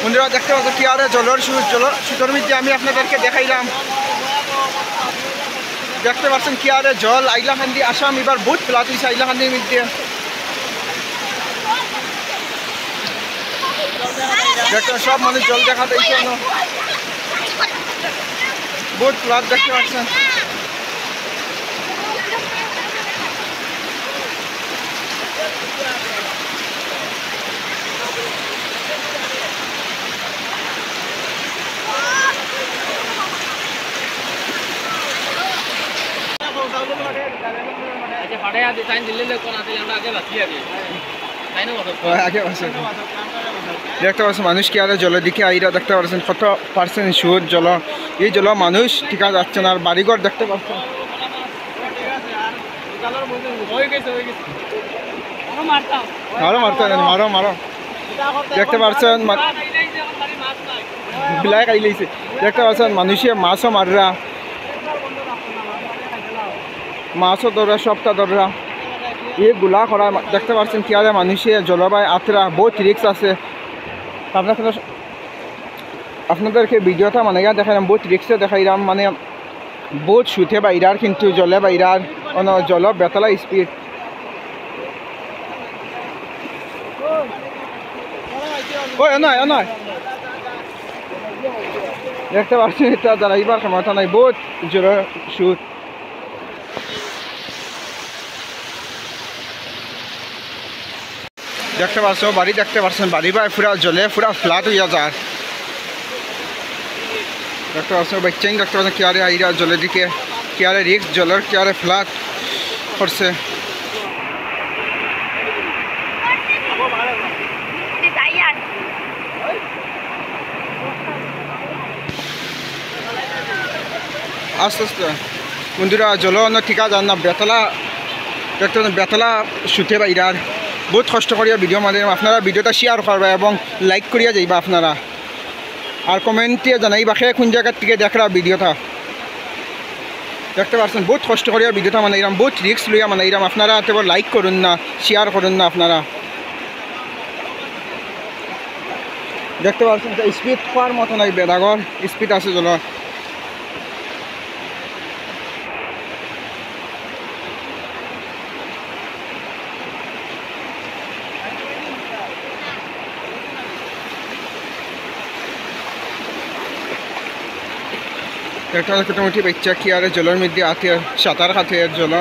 বন্ধুরা দেখতে পাচ্ছ কি আরে জলের সুতোর মধ্যে আমি আপনাদেরকে দেখাইলাম। দেখতে পাচ্ছেন কি আরে জল আইলাকান্দি আসাম এবার বহুত ফ্লাট হয়েছে আইলাকান্দির মধ্যে। দেখতে সব মানুষ জল দেখা দিয়েছে বহুত ফ্লাট দেখতে পাচ্ছেন। দেখতে পাচ্ছেন মানুষ কি আরে জলের দিকে আইরা দেখতে পাচ্ছেন কত পার্সেন্ট সুদ জল এই জল মানুষ টিকা যাচ্ছে না। আর বাড়িঘর দেখতে পাচ্ছেন মারো মারো মারো দেখতে পাচ্ছেন বিলাক আইলেছে। দেখতে পাচ্ছেন মানুষে মাছও মাররা মাছও ধরা সবটা ধরা এই গুলা করা দেখতে পাচ্ছেন কি আরে মানুষের জলবায়ু আতরা বহুত রিক্স আছে। আপনাদেরকে ভিডিওটা মানে দেখাইলাম বহুত রিক্সে দেখাইলাম মানে বহুত সুথে বাইরার কিন্তু জলে বাইরার জল বেতলা স্পিড। নয় দেখতে পাচ্ছেন এটা দাঁড়াইবার ক্ষমতা নাই বহুত জোরে সুদ। দেখতে পাচ্ছ বাড়ি দেখতে পাচ্ছেন বাড়ি বাই পুরা জলে পুরা ফ্লাট হইয়া যায়। দেখতে পাচ্ছ বাচ্চাই দেখতে পাচ্ছেন কি আরে আইরা জলের দিকে কি আরে রিক্স জলের কি আরে ফ্লাট করছে। আস্তে আস্তে বন্ধুরা জল ঠিকা যান না বেতলা দেখতে বেতলা সুথে বাইরার বহুত কষ্ট করিয়া ভিডিও মাধ্যমে আপনারা ভিডিওটা শেয়ার করবা এবং লাইক করিয়া যাইবা আপনারা আর কমেন্টে জানাইবা সে কোন জায়গার থেকে দেখরা ভিডিওটা। দেখতে পাচ্ছেন বহুত কষ্ট করিয়া ভিডিওটা বানাইলাম বহুত রিক্স লইয়া বানাইলাম। আপনারা কেবল লাইক করুন না শেয়ার করুন না আপনারা। দেখতে পাচ্ছেন স্পিড পাওয়ার মতো নাই বেদাগর স্পিড আছে জল। একটা মোটামুটি বাচ্চা কি আর জলের মধ্যে আতে সাঁতার খাতে জল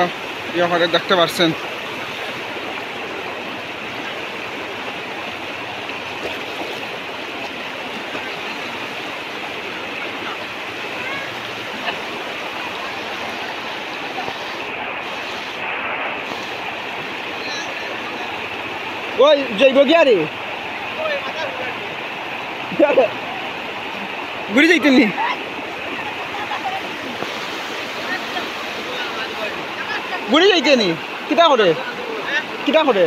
ইয়ে করে দেখতে পাচ্ছেন। ওই জৈব গিয়া রে ঘুরে যাইতেন নি ঘুরে যাইতে নি কিতা করে